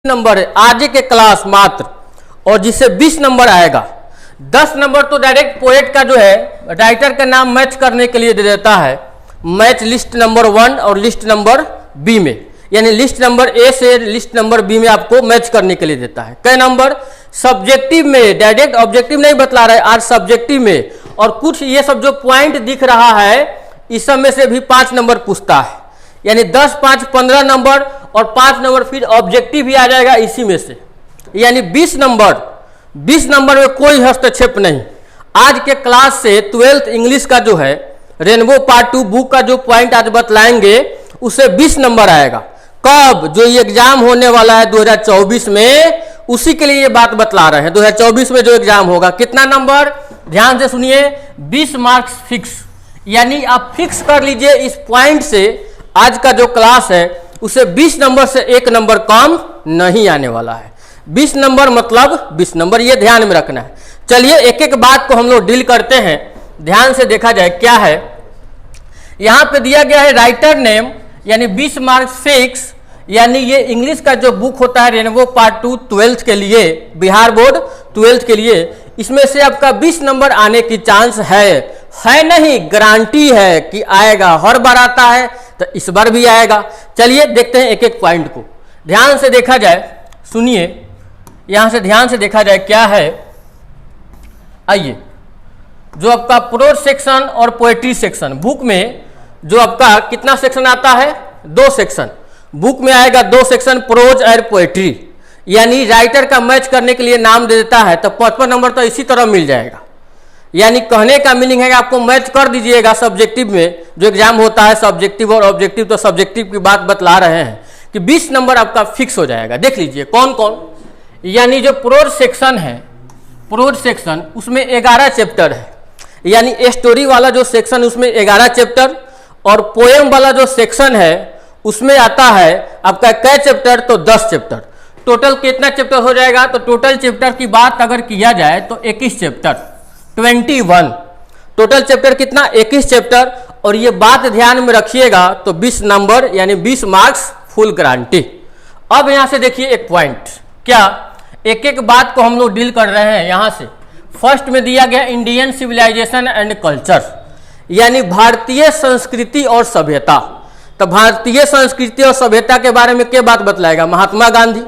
Number है आज के क्लास मात्र, और जिससे 20 नंबर आएगा। 10 नंबर तो डायरेक्ट पोएट का जो है राइटर का नाम मैच करने के लिए दे देता है, मैच लिस्ट नंबर 1 और लिस्ट नंबर बी में, यानी लिस्ट नंबर ए से लिस्ट नंबर बी में आपको मैच करने के लिए देता है। कई नंबर सब्जेक्टिव में, डायरेक्ट ऑब्जेक्टिव नहीं बतला रहा है आज, सब्जेक्टिव में, और कुछ ये सब जो पॉइंट दिख रहा है इस सब में से भी 5 नंबर पूछता है, यानी 10, 5, 15 नंबर और 5 नंबर फिर ऑब्जेक्टिव भी आ जाएगा इसी में से, यानी 20 नंबर में कोई हस्तक्षेप नहीं। आज के क्लास से 12th इंग्लिश का जो है रेनबो पार्ट 2 बुक का जो पॉइंट आज बतलाएंगे उससे 20 नंबर आएगा। कब? जो ये एग्जाम होने वाला है 2024 में, उसी के लिए ये बात बतला रहे हैं। 2024 में जो एग्जाम होगा कितना नंबर, ध्यान से सुनिए, 20 मार्क्स फिक्स, यानी आप फिक्स कर लीजिए इस पॉइंट से आज का जो क्लास है उसे 20 नंबर से 1 नंबर कम नहीं आने वाला है। 20 नंबर मतलब 20 नंबर, ये ध्यान में रखना है। चलिए एक एक बात को हम लोग डील करते हैं, ध्यान से देखा जाए क्या है। यहां पे दिया गया है राइटर नेम, यानी 20 मार्क्स फिक्स, यानी ये इंग्लिश का जो बुक होता है रेनबो पार्ट 2 12th के लिए, बिहार बोर्ड 12th के लिए, इसमें से आपका 20 नंबर आने की चांस है नहीं, गारंटी है कि आएगा। हर बार आता है तो इस बार भी आएगा। चलिए देखते हैं एक एक पॉइंट को, ध्यान से देखा जाए, सुनिए यहां से ध्यान से देखा जाए क्या है। आइए, जो आपका प्रोज सेक्शन और पोएट्री सेक्शन, बुक में जो आपका कितना सेक्शन आता है, 2 सेक्शन, बुक में आएगा 2 सेक्शन, प्रोज और पोएट्री, यानी राइटर का मैच करने के लिए नाम दे देता है तो 55 नंबर तो इसी तरह मिल जाएगा। यानी कहने का मीनिंग है आपको मैच कर दीजिएगा सब्जेक्टिव में, जो एग्जाम होता है सब्जेक्टिव और ऑब्जेक्टिव, तो सब्जेक्टिव की बात बतला रहे हैं कि 20 नंबर आपका फिक्स हो जाएगा। देख लीजिए कौन कौन, यानी जो प्रोज सेक्शन है, प्रोज सेक्शन उसमें 11 चैप्टर है, यानी स्टोरी वाला जो सेक्शन उसमें 11 चैप्टर, और पोएम वाला जो सेक्शन है उसमें आता है आपका कै चैप्टर, तो 10 चैप्टर। टोटल कितना चैप्टर हो जाएगा, तो टोटल चैप्टर की बात अगर किया जाए तो 21 चैप्टर, 21 टोटल चैप्टर, कितना 21 चैप्टर। और ये बात ध्यान में रखिएगा तो 20 नंबर यानी 20 मार्क्स फुल गारंटी। अब यहां से देखिए एक पॉइंट, क्या एक एक बात को हम लोग डील कर रहे हैं। यहां से फर्स्ट में दिया गया इंडियन सिविलाइजेशन एंड कल्चर, यानी भारतीय संस्कृति और सभ्यता। तो भारतीय संस्कृति और सभ्यता के बारे में क्या बात बतलाएगा, महात्मा गांधी,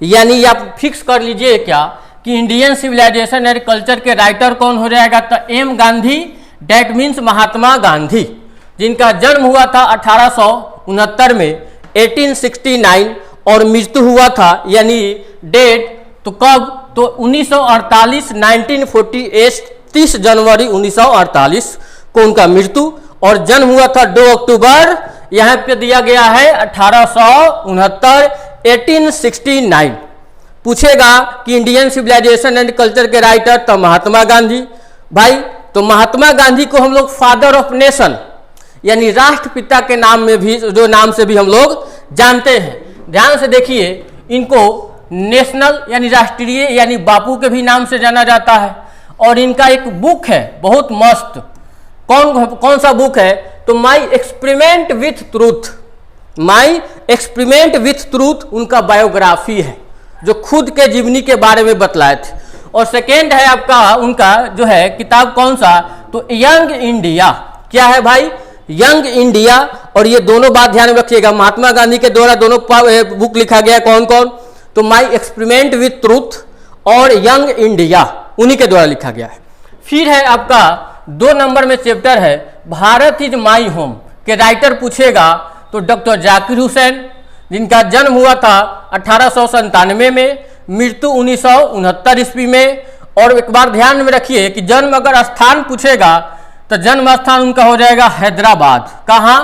यानी आप फिक्स कर लीजिए क्या कि इंडियन सिविलाइजेशन एंड कल्चर के राइटर कौन हो जाएगा, तो M Gandhi, that means Mahatma Gandhi, जिनका जन्म हुआ था 1869 में 1869, और मृत्यु हुआ था यानी डेट तो कब, तो 1948 1948 30 जनवरी 1948 को उनका मृत्यु, और जन्म हुआ था 2 अक्टूबर, यहाँ पे दिया गया है 1869 1869। पूछेगा कि इंडियन सिविलाइजेशन एंड कल्चर के राइटर, तो महात्मा गांधी। भाई तो महात्मा गांधी को हम लोग फादर ऑफ नेशन यानी राष्ट्रपिता के नाम में भी, जो नाम से भी हम लोग जानते हैं। ध्यान से देखिए, इनको नेशनल यानी राष्ट्रीय यानी बापू के भी नाम से जाना जाता है। और इनका एक बुक है बहुत मस्त, कौन सा बुक है, तो my experiment with truth, my experiment with truth उनका बायोग्राफी है, जो खुद के जीवनी के बारे में बतलाए थे। और सेकेंड है आपका उनका जो है किताब कौन सा, तो यंग इंडिया, क्या है भाई, यंग इंडिया। और ये दोनों बात ध्यान में रखिएगा, महात्मा गांधी के द्वारा दोनों बुक लिखा गया, कौन कौन, तो माई एक्सपेरिमेंट विथ ट्रूथ और यंग इंडिया, उन्हीं के द्वारा लिखा गया है। फिर है आपका 2 नंबर में चैप्टर है भारत इज माई होम के राइटर पूछेगा, तो डॉक्टर जाकिर हुसैन, जिनका जन्म हुआ था 1897 में, मृत्यु 1969 ईस्वी में। और एक बार ध्यान में रखिए कि जन्म अगर स्थान पूछेगा तो जन्म स्थान उनका हो जाएगा हैदराबाद। कहाँ?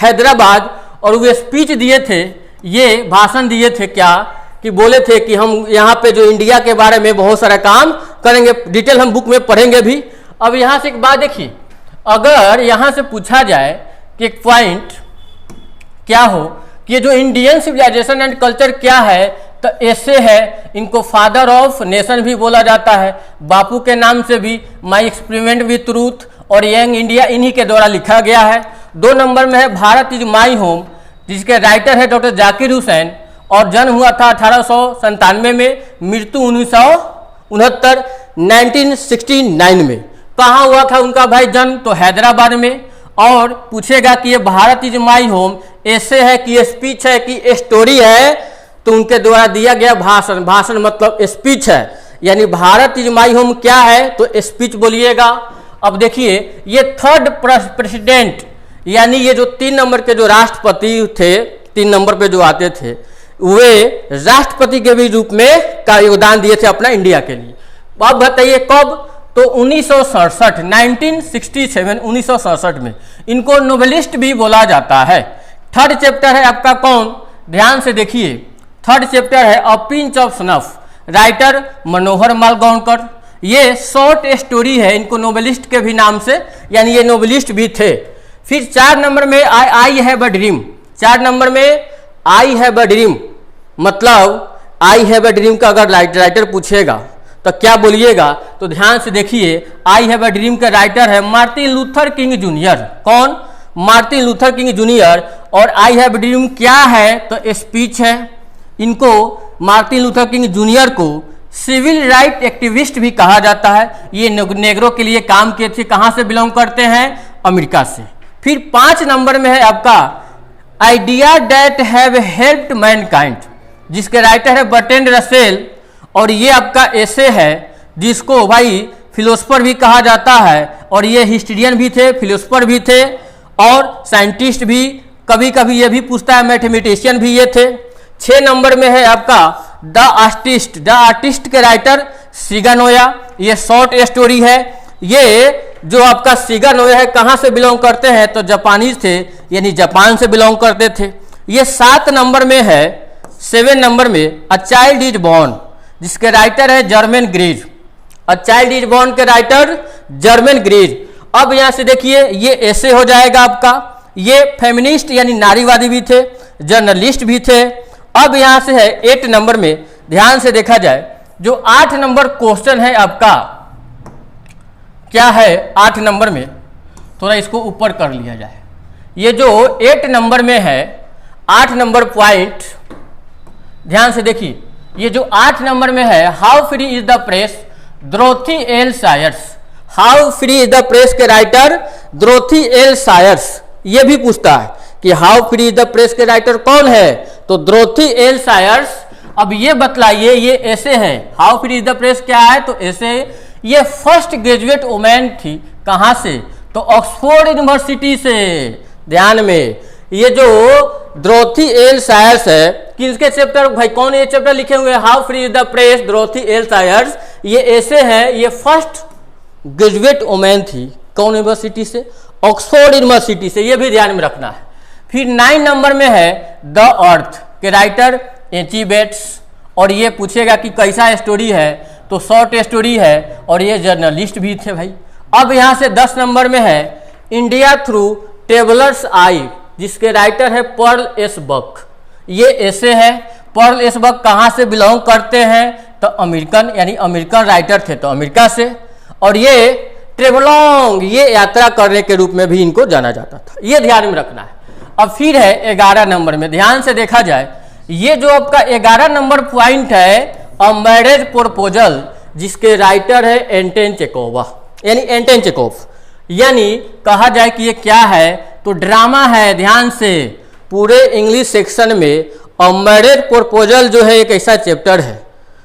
हैदराबाद। और वे स्पीच दिए थे, ये भाषण दिए थे क्या, कि बोले थे कि हम यहाँ पे जो इंडिया के बारे में बहुत सारा काम करेंगे, डिटेल हम बुक में पढ़ेंगे भी। अब यहाँ से एक बात देखिए, अगर यहाँ से पूछा जाए कि एक पॉइंट क्या हो कि ये जो इंडियन सिविलाइजेशन एंड कल्चर क्या है, तो ऐसे है, इनको फादर ऑफ नेशन भी बोला जाता है, बापू के नाम से भी, माई एक्सपेरिमेंट विथ ट्रूथ और यंग इंडिया इन्हीं के द्वारा लिखा गया है। 2 नंबर में है भारत इज माई होम, जिसके राइटर है डॉक्टर जाकिर हुसैन, और जन्म हुआ था 1897 में, मृत्यु 1969 1969 में। कहाँ हुआ था उनका भाई जन्म? तो हैदराबाद में। और पूछेगा कि ये भारत इज माई होम ऐसे है कि स्पीच है कि स्टोरी है, तो उनके द्वारा दिया गया भाषण। भाषण मतलब स्पीच है, यानी भारत इज माई होम क्या है? तो स्पीच बोलिएगा। अब देखिए ये थर्ड प्रेसिडेंट, यानी ये जो 3 नंबर के जो राष्ट्रपति थे, 3 नंबर पे जो आते थे, वे राष्ट्रपति के भी रूप में का योगदान दिए थे अपना इंडिया के लिए। अब बताइए कब? तो 1967 1967 1967 में। इनको नोबेलिस्ट भी बोला जाता है। थर्ड चैप्टर है आपका कौन? ध्यान से देखिए, थर्ड चैप्टर है a pinch of snuff, writer Manohar Malgaonkar. ये शॉर्ट स्टोरी है, इनको नोबेलिस्ट के भी नाम से, यानी ये नोबेलिस्ट भी थे। फिर 4 नंबर में I have a dream. 4 number में आई हैव अ ड्रीम, मतलब आई हैव अ ड्रीम का अगर राइटर पूछेगा तो क्या बोलिएगा? तो ध्यान से देखिए, आई हैव अ ड्रीम का राइटर है मार्टिन लूथर किंग जूनियर। कौन? Martin Luther king junior. और आई हैव अ ड्रीम क्या है? तो स्पीच है। इनको मार्टिन लूथर किंग जूनियर को सिविल राइट एक्टिविस्ट भी कहा जाता है। ये नेग्रो के लिए काम किए थे। कहाँ से बिलोंग करते हैं? अमेरिका से। फिर 5 नंबर में है आपका idea that have helped Mankind, जिसके राइटर है बर्ट्रैंड रसेल। और ये आपका ऐसे है जिसको भाई फिलोसफर भी कहा जाता है, और ये हिस्ट्रियन भी थे, फिलोसफर भी थे और साइंटिस्ट भी। कभी कभी ये भी पूछता है, मैथमेटिशियन भी ये थे। 6 नंबर में है आपका द आर्टिस्ट। द आर्टिस्ट के राइटर सिगानोया। ये शॉर्ट स्टोरी है। ये जो आपका सिगानोया है कहाँ से बिलोंग करते हैं? तो जापानीज थे, यानी जापान से बिलोंग करते थे। ये 7 नंबर में है, 7 नंबर में अ चाइल्ड इज बॉर्न, जिसके राइटर है Germaine Greer. A child is born के राइटर जर्मन ग्रीज। अब यहाँ से देखिए ये ऐसे हो जाएगा आपका। ये फेमिनिस्ट यानी नारीवादी भी थे, जर्नलिस्ट भी थे। अब यहाँ से है 8 नंबर में, ध्यान से देखा जाए जो 8 नंबर क्वेश्चन है आपका क्या है 8 नंबर में, थोड़ा इसको ऊपर कर लिया जाए। ये जो 8 नंबर में है 8 नंबर पॉइंट, ध्यान से देखिए, ये जो 8 नंबर में है how free is the press, Dorothy L सायर्स। How free is the press के राइटर डोरोथी एल सायर्स। ये भी पूछता है कि how free is the press के राइटर कौन है? तो डोरोथी एल सायर्स। अब ये बतलाइए, ये ऐसे है how free is the press क्या है? तो ऐसे ये फर्स्ट ग्रेजुएट वुमेन थी। कहाँ से? तो ऑक्सफोर्ड यूनिवर्सिटी से। ध्यान में, ये जो डोरोथी एल सायर्स है, किसके चैप्टर भाई? कौन ये चैप्टर लिखे हुए हैं? How free is the press, Dorothy L सायर्स। ये ऐसे है, ये फर्स्ट ग्रेजुएट वुमेन थी। कौन यूनिवर्सिटी से? ऑक्सफोर्ड यूनिवर्सिटी से। ये भी ध्यान में रखना है। फिर 9 नंबर में है द अर्थ के राइटर एची बेट्स। और ये पूछेगा कि कैसा स्टोरी है? तो शॉर्ट स्टोरी है, और ये जर्नलिस्ट भी थे भाई। अब यहाँ से 10 नंबर में है इंडिया थ्रू ट्रेवलर्स आई, जिसके राइटर है पर्ल एस बक। ये ऐसे है। पर्ल एस बक कहाँ से बिलोंग करते हैं? तो अमेरिकन, यानी अमेरिकन राइटर थे, तो अमेरिका से। और ये ट्रेवलॉन्ग, ये यात्रा करने के रूप में भी इनको जाना जाता था। ये ध्यान में रखना है। अब फिर है 11 नंबर में, ध्यान से देखा जाए, ये जो आपका 11 नंबर पॉइंट है अ मैरिज प्रपोजल, जिसके राइटर है एंटन चेकोवा, यानी एंटन चेकोव। यानी कहा जाए कि ये क्या है? तो ड्रामा है। ध्यान से, पूरे इंग्लिश सेक्शन में अ मैरिज प्रपोजल जो है एक ऐसा चैप्टर है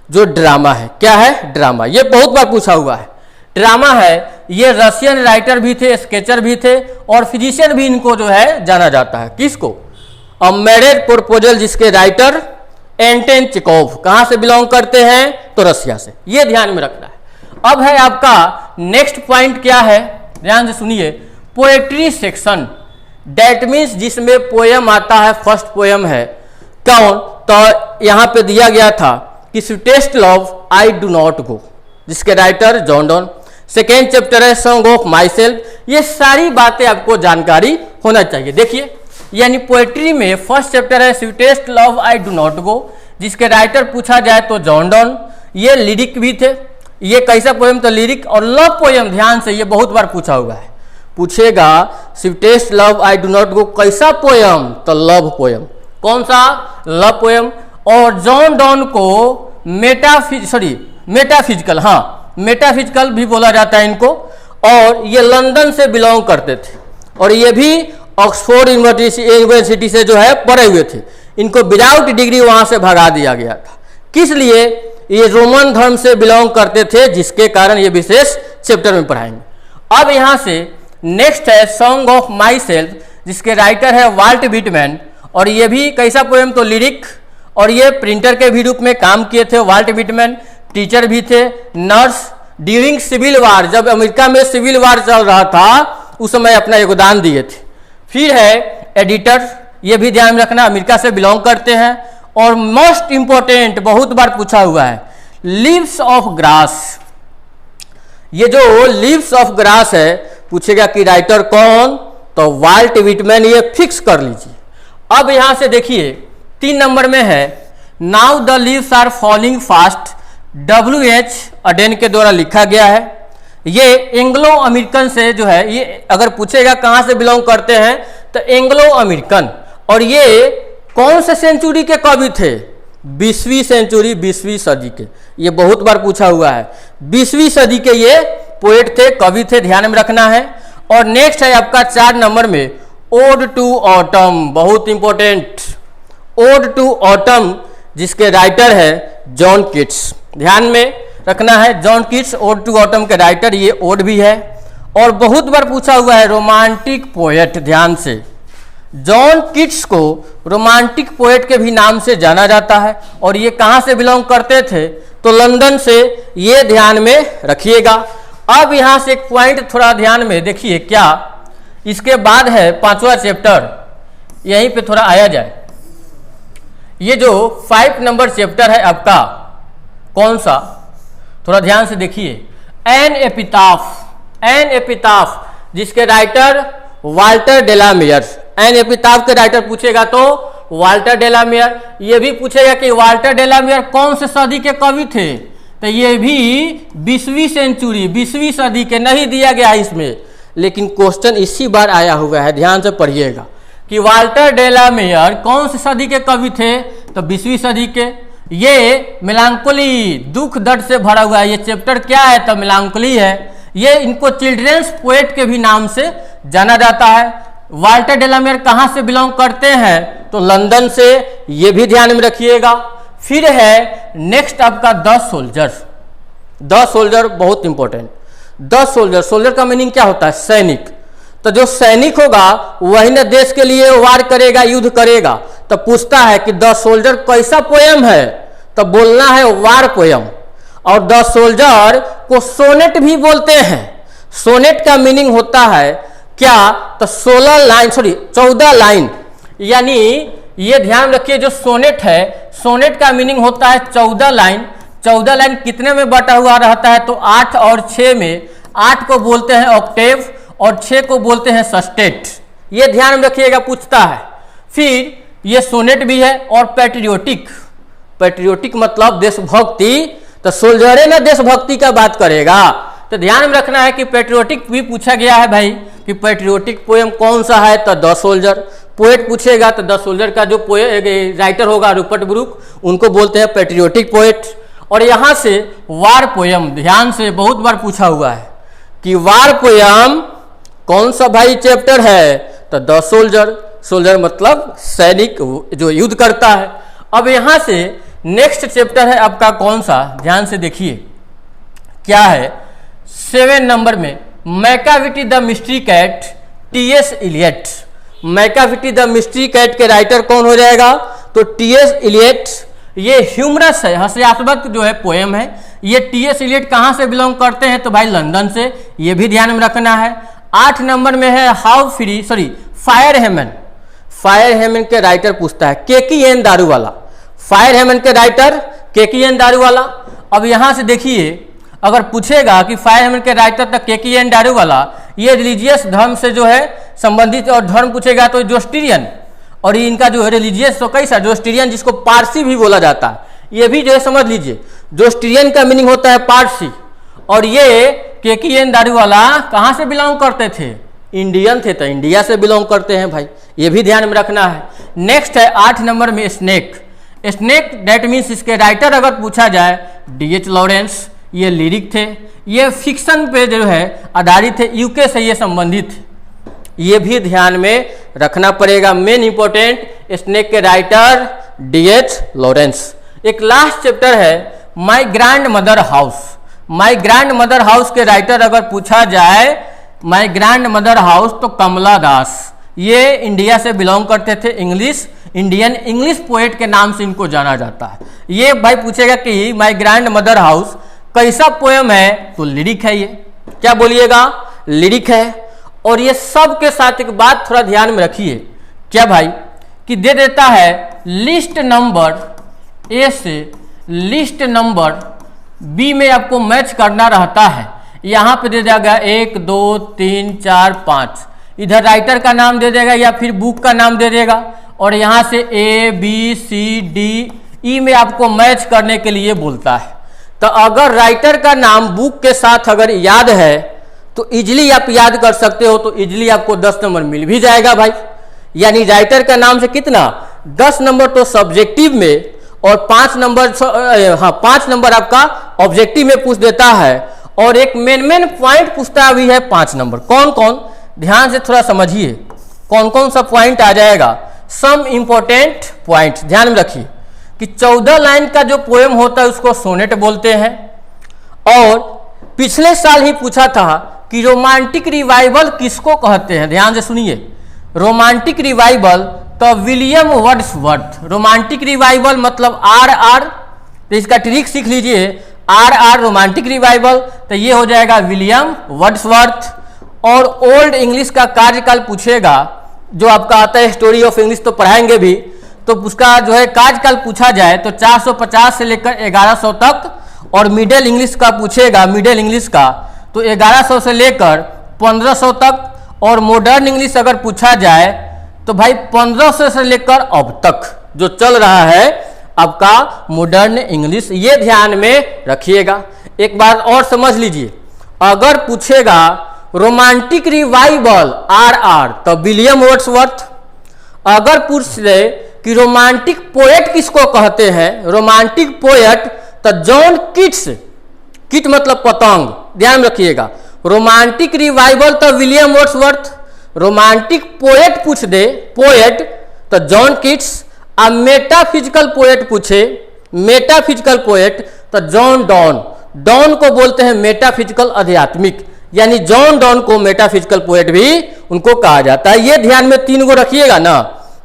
जो ड्रामा है। क्या है? ड्रामा। ये बहुत बार पूछा हुआ है, ड्रामा है। ये रशियन राइटर भी थे, स्केचर भी थे, और फिजिशियन भी इनको जो है जाना जाता है। किसको? अ मैरिज प्रपोजल, जिसके राइटर एंटन चेकोव। कहाँ से बिलोंग करते हैं? तो रशिया से। ये ध्यान में रखना है। अब है आपका नेक्स्ट पॉइंट क्या है? ध्यान से सुनिए, पोएट्री सेक्शन। डेट मीन्स जिसमें पोयम आता है, फर्स्ट पोयम है कौन? तो यहाँ पे दिया गया था कि sweetest love I do not go, जिसके writer John Donne. Second chapter है सॉन्ग ऑफ माई सेल्फ। ये सारी बातें आपको जानकारी होना चाहिए। देखिए, यानी पोएट्री में फर्स्ट चैप्टर है sweetest love I do not go, जिसके राइटर पूछा जाए तो जॉन डॉन। ये लिरिक भी थे। ये कैसा पोएम? तो लिरिक और लव पोएम। ध्यान से, ये बहुत बार पूछा हुआ है। पूछेगा sweetest love I do not गो कैसा पोएम? तो लव पोएम। कौन सा? Love poem. और जॉन डॉन को मेटाफिजिकल, हाँ मेटाफिजिकल भी बोला जाता है इनको, और ये लंदन से बिलोंग करते थे और ये भी ऑक्सफोर्ड यूनिवर्सिटी से जो है पढ़े हुए थे। इनको विदाउट डिग्री वहां से भगा दिया गया था। किस लिए? ये रोमन धर्म से बिलोंग करते थे, जिसके कारण ये विशेष चैप्टर में पढ़ाएंगे। अब यहां से नेक्स्ट है सॉन्ग ऑफ माई सेल्फ, जिसके राइटर है वाल्ट विटमैन, और ये भी कैसा पोएम? तो लिरिक, और ये प्रिंटर के भी रूप में काम किए थे। वाल्ट विटमैन टीचर भी थे, नर्स, ड्यूरिंग सिविल वार, जब अमेरिका में सिविल वार चल रहा था उस समय अपना योगदान दिए थे। फिर है एडिटर, ये भी ध्यान रखना अमेरिका से बिलोंग करते हैं। और मोस्ट इंपॉर्टेंट, बहुत बार पूछा हुआ है, लीव्स ऑफ ग्रास। ये जो लीव्स ऑफ ग्रास है, पूछेगा कि राइटर कौन? तो वाल्ट विटमैन, ये फिक्स कर लीजिए। अब यहां से देखिए 3 नंबर में है now the leaves are falling fast, WH Auden के द्वारा लिखा गया है। ये एंग्लो अमेरिकन से जो है, ये अगर पूछेगा कहां से बिलोंग करते हैं तो एंग्लो अमेरिकन। और ये कौन से सेंचुरी के कवि थे? 20वीं सेंचुरी, 20वीं सदी के। ये बहुत बार पूछा हुआ है, 20वीं सदी के ये पोएट थे, कवि थे, ध्यान में रखना है। और नेक्स्ट है आपका 4 नंबर में ओड टू ऑटम, बहुत इंपॉर्टेंट, ओड टू ऑटम, जिसके राइटर है जॉन कीट्स। ध्यान में रखना है, John Keats ode to autumn के राइटर, ये ओड भी है। और बहुत बार पूछा हुआ है रोमांटिक पोएट, ध्यान से, जॉन कीट्स को रोमांटिक पोएट के भी नाम से जाना जाता है। और ये कहाँ से बिलोंग करते थे? तो लंदन से, ये ध्यान में रखिएगा। अब यहाँ से एक पॉइंट थोड़ा ध्यान में देखिए, क्या इसके बाद है 5वां चैप्टर, यहीं पे थोड़ा आया जाए। ये जो 5 नंबर चैप्टर है आपका, कौन सा? थोड़ा ध्यान से देखिए, एन एपिताफ, जिसके राइटर वाल्टर डेलामियर। एन एपिताफ के राइटर पूछेगा तो वाल्टर डेलामियर। ये भी पूछेगा कि वाल्टर डेलामियर कौन से सदी के कवि थे? तो ये भी 20वीं सेंचुरी, 20वीं सदी के, नहीं दिया गया इसमें, लेकिन क्वेश्चन इसी बार आया हुआ है, ध्यान से पढ़िएगा कि वाल्टर डेलामियर कौन से सदी के कवि थे? तो 20वीं सदी के। ये मेलांकोली, दुख दर्द से भरा हुआ है, ये चैप्टर क्या है? तो मेलांकोली है। ये इनको चिल्ड्रंस पोएट के भी नाम से जाना जाता है। वाल्टर डेलामियर कहाँ से बिलोंग करते हैं? तो लंदन से, ये भी ध्यान में रखिएगा। फिर है नेक्स्ट आपका 10 सोल्जर। 10 सोल्जर बहुत इंपॉर्टेंट। 10 सोल्जर, सोल्जर का मीनिंग क्या होता है? सैनिक। तो जो सैनिक होगा वही ना देश के लिए वार करेगा, युद्ध करेगा। तो पूछता है कि 10 सोल्जर कैसा पोएम है? तो बोलना है वार पोएम। और 10 सोल्जर को सोनेट भी बोलते हैं। सोनेट का मीनिंग होता है क्या? तो 14 लाइन, यानी ये ध्यान रखिए, जो सोनेट है, सोनेट का मीनिंग होता है 14 लाइन। 14 लाइन कितने में बटा हुआ रहता है? तो 8 और 6 में। 8 को बोलते हैं ऑक्टेव और 6 को बोलते हैं सस्टेट। ये ध्यान में रखिएगा, पूछता है। फिर ये सोनेट भी है। और पैट्रियोटिक, पैट्रियोटिक मतलब देशभक्ति। तो सोल्जरे ना देशभक्ति का बात करेगा, तो ध्यान में रखना है कि पैट्रियोटिक भी पूछा गया है भाई, कि पैट्रियोटिक पोएम कौन सा है? तो 10 सोल्जर। पोएट पूछेगा तो 10 सोल्जर का जो राइटर होगा रूपर्ट ब्रूक, उनको बोलते हैं पैट्रियोटिक पोएट। और यहाँ से वार पोएम, ध्यान से, बहुत बार पूछा हुआ है कि वार पोएम कौन सा भाई चैप्टर है? तो 10 सोल्जर। सोल्जर मतलब सैनिक जो युद्ध करता है। अब यहाँ से नेक्स्ट चैप्टर है आपका कौन सा? ध्यान से देखिए, क्या है? 7 नंबर में Macavity the mystery cat, T.S. Eliot. Macavity the mystery cat के राइटर कौन हो जाएगा? तो T.S. इलियट। ये ह्यूमरस है, हास्यास्पद जो है पोएम है। ये T.S. इलियट कहाँ से बिलोंग करते हैं? तो भाई लंदन से, ये भी ध्यान में रखना है। 8 नंबर में है फायर हेमन। फायर हेमन के राइटर पूछता है KKN दारूवाला। फायर हेमन के राइटर KKN दारूवाला। अब यहाँ से देखिए, अगर पूछेगा कि फायर हेमन के राइटर तक KKN दारूवाला, ये रिलीजियस धर्म से जो है संबंधित, और धर्म पूछेगा तो जोस्टीरियन। और ये इनका जो है रिलीजियस तो कैसा? जोस्टीरियन, जिसको पारसी भी बोला जाता है। ये भी जो है समझ लीजिए, जोस्टीरियन का मीनिंग होता है पारसी। और ये KKN दारूवाला कहाँ से बिलोंग करते थे? इंडियन थे, तो इंडिया से बिलोंग करते हैं भाई, ये भी ध्यान में रखना है। नेक्स्ट है 8 नंबर में स्नेक। स्नेक डेट मीन्स इसके राइटर अगर पूछा जाए D.H. लॉरेंस, ये लिरिक थे, ये फिक्शन पे जो है आधारित थे, यूके से ये संबंधित थे। ये भी ध्यान में रखना पड़ेगा। मेन इंपॉर्टेंट स्नेक के राइटर D.H. लॉरेंस। एक लास्ट चैप्टर है my grand mother house. My grand mother house के राइटर अगर पूछा जाए माई ग्रैंड मदर हाउस तो कमला दास, ये इंडिया से बिलोंग करते थे, इंडियन इंग्लिश पोएट के नाम से इनको जाना जाता है। ये भाई पूछेगा कि माई ग्रैंड मदर हाउस कैसा पोएम है, तो लिरिक है। ये क्या बोलिएगा, लिरिक है। और ये सब के साथ एक बात थोड़ा ध्यान में रखिए, क्या भाई, कि दे देता है लिस्ट नंबर ए से लिस्ट नंबर बी में आपको मैच करना रहता है। यहाँ पे दे देगा 1 2 3 4 5, इधर राइटर का नाम दे देगा या फिर बुक का नाम दे देगा, और यहाँ से ABCDE में आपको मैच करने के लिए बोलता है। तो अगर राइटर का नाम बुक के साथ अगर याद है तो इजीली आप याद कर सकते हो, तो इजीली आपको 10 नंबर मिल भी जाएगा भाई। यानी राइटर का नाम से कितना 10 नंबर तो सब्जेक्टिव में, और 5 नंबर आपका ऑब्जेक्टिव में पूछ देता है, और एक मेन पॉइंट पूछता भी है 5 नंबर। कौन कौन, ध्यान से थोड़ा समझिए कौन कौन सा पॉइंट आ जाएगा। सम इंपॉर्टेंट पॉइंट ध्यान में रखिए कि 14 लाइन का जो पोएम होता है उसको सोनेट बोलते हैं। और पिछले साल ही पूछा था कि रोमांटिक रिवाइवल किसको कहते हैं, ध्यान से सुनिए। रोमांटिक रिवाइवल तो विलियम वर्ड्सवर्थ। रोमांटिक रिवाइवल मतलब RR, तो इसका ट्रिक सीख लीजिए, RR रोमांटिक रिवाइवल, तो ये हो जाएगा विलियम वर्ड्सवर्थ। और ओल्ड इंग्लिश का कार्यकाल पूछेगा, जो आपका आता है स्टोरी ऑफ इंग्लिश तो पढ़ाएंगे भी, तो उसका जो है कार्यकाल पूछा जाए तो 450 से लेकर 1100 तक। और मिडिल इंग्लिश का पूछेगा, मिडिल इंग्लिश का तो 1100 से लेकर 1500 तक। और मॉडर्न इंग्लिश अगर पूछा जाए तो भाई 1500 से लेकर अब तक जो चल रहा है आपका मॉडर्न इंग्लिश, ये ध्यान में रखिएगा। एक बार और समझ लीजिए, अगर पूछेगा रोमांटिक रिवाइवल RR तो विलियम वर्ड्सवर्थ। अगर पूछ ले कि रोमांटिक पोएट किसको कहते हैं, रोमांटिक पोएट तो जॉन कीट्स, कीट मतलब पतंग, ध्यान रखिएगा। रोमांटिक रिवाइवल तो विलियम वर्ड्सवर्थ। रोमांटिक पोएट पूछ दे, पोएट तो जॉन कीट्स। अब मेटाफिजिकल पोएट पूछे, मेटाफिजिकल पोएट तो जॉन डॉन। डॉन को बोलते हैं मेटाफिजिकल आध्यात्मिक, यानी जॉन डॉन को मेटाफिजिकल पोएट भी उनको कहा जाता है। ये ध्यान में 3 को रखिएगा ना,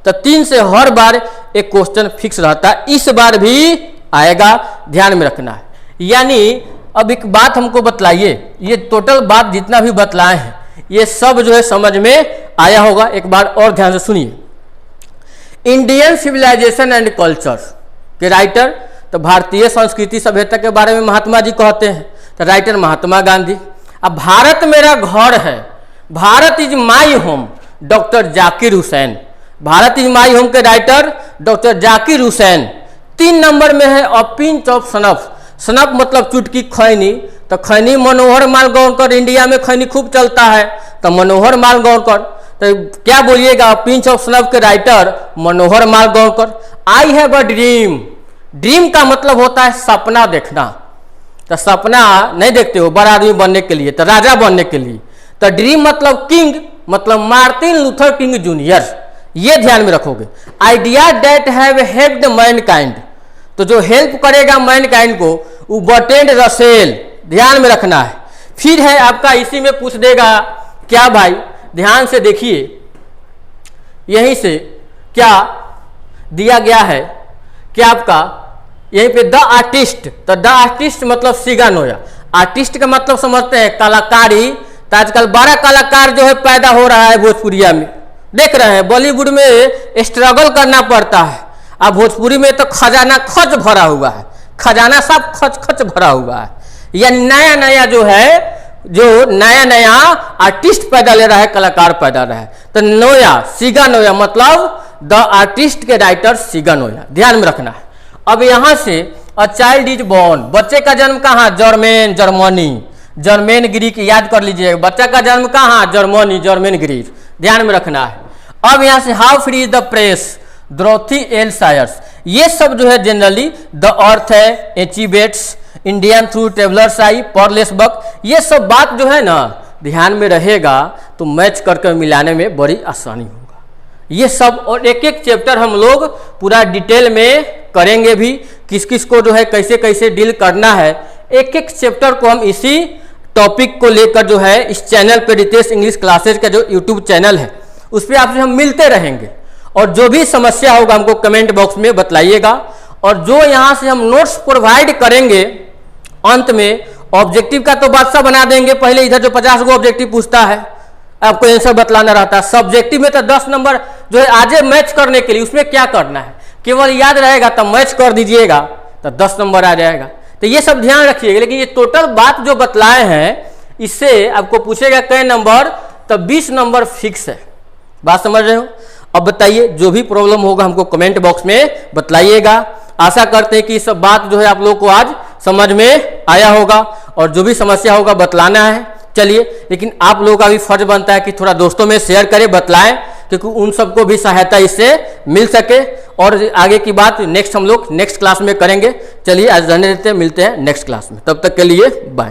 तो 3 से हर बार एक क्वेश्चन फिक्स रहता है, इस बार भी आएगा, ध्यान में रखना है। यानी अब एक बात हमको बतलाइए, ये टोटल बात जितना भी बतलाए हैं ये सब जो है समझ में आया होगा। एक बार और ध्यान से सुनिए। इंडियन सिविलाइजेशन एंड कल्चर के राइटर तो भारतीय संस्कृति सभ्यता के बारे में महात्मा जी कहते हैं, तो राइटर महात्मा गांधी। अब भारत मेरा घर है, Bharat is my home, doctor Zakir Hussain. Bharat is my home के writer doctor Zakir Hussain. 3 number में है अ पिंच ऑफ सनफ। सनफ मतलब चुटकी खैनी, तो खैनी मनोहर मालगांवकर, इंडिया में खैनी खूब चलता है तो मनोहर मालगांवकर। तो क्या बोलिएगा, पिंच ऑफ सनफ के writer Manohar Malgaonkar. I have a dream, dream का मतलब होता है सपना देखना, तो सपना नहीं देखते हो बड़ा आदमी बनने के लिए, तो राजा बनने के लिए, तो ड्रीम मतलब किंग, मतलब मार्टिन लूथर किंग जूनियर, ये ध्यान में रखोगे। Idea that have helped mankind, तो जो हेल्प करेगा मैनकाइंड को वो बर्ट्रैंड रसेल, ध्यान में रखना है। फिर है आपका इसी में पूछ देगा क्या भाई, ध्यान से देखिए, यहीं से क्या दिया गया है कि आपका यहीं पे द आर्टिस्ट, तो द आर्टिस्ट मतलब सिगानोया। आर्टिस्ट का मतलब समझते हैं कलाकारी, तो आजकल बड़ा कलाकार जो है पैदा हो रहा है भोजपुरिया में, देख रहे हैं। बॉलीवुड में स्ट्रगल करना पड़ता है, अब भोजपुरी में तो खजाना खच भरा हुआ है, खजाना सब खच खच भरा हुआ है। या नया नया जो है, जो नया नया आर्टिस्ट पैदा ले रहा है, कलाकार पैदा रहा है, तो नोया, सिगानोया मतलब द आर्टिस्ट के राइटर सिगानोया, ध्यान में रखना है। अब यहां से अ चाइल्ड इज बोर्न, बच्चे का जन्म कहाँ, जर्मन, जर्मनी, जर्मन ग्रीक, याद कर लीजिए। बच्चा का जन्म कहाँ, जर्मनी, जर्मन ग्रीक, ध्यान में रखना है। अब यहां से how free is the press, Dorothy L सायर्स, ये सब जो है जनरली द अर्थ है, एचिबेट्स, इंडियन थ्रू ट्रेवलर्स आई, परलेस बक, ये सब बात जो है ना ध्यान में रहेगा तो मैच करके मिलाने में बड़ी आसानी होगा। ये सब और एक एक चैप्टर हम लोग पूरा डिटेल में करेंगे भी, किस किस को जो है कैसे कैसे डील करना है। एक एक चैप्टर को हम इसी टॉपिक को लेकर जो है इस चैनल पे रितेश इंग्लिश क्लासेज का जो यूट्यूब चैनल है उस पर आपसे हम मिलते रहेंगे। और जो भी समस्या होगा हमको कमेंट बॉक्स में बतलाइएगा। और जो यहाँ से हम नोट्स प्रोवाइड करेंगे अंत में, ऑब्जेक्टिव का तो बादशाह बना देंगे। पहले इधर जो 50 गो ऑब्जेक्टिव पूछता है आपको आंसर बतलाना रहता है। सब्जेक्टिव में तो 10 नंबर जो है आजे मैच करने के लिए उसमें क्या करना है, केवल याद रहेगा तब मैच कर दीजिएगा तो 10 नंबर आ जाएगा। तो ये सब ध्यान रखिएगा। लेकिन ये टोटल बात जो बतलाए हैं इससे आपको पूछेगा कई नंबर, तो 20 नंबर फिक्स है। बात समझ रहे हो? अब बताइए, जो भी प्रॉब्लम होगा हमको कमेंट बॉक्स में बतलाइएगा। आशा करते हैं कि ये सब बात जो है आप लोग को आज समझ में आया होगा और जो भी समस्या होगा बतलाना है। चलिए, लेकिन आप लोगों का भी फर्ज बनता है कि थोड़ा दोस्तों में शेयर करें, बतलाएं, क्योंकि उन सबको भी सहायता इससे मिल सके। और आगे की बात नेक्स्ट हम लोग नेक्स्ट क्लास में करेंगे। चलिए आज रहने देते हैं, मिलते हैं नेक्स्ट क्लास में, तब तक के लिए बाय।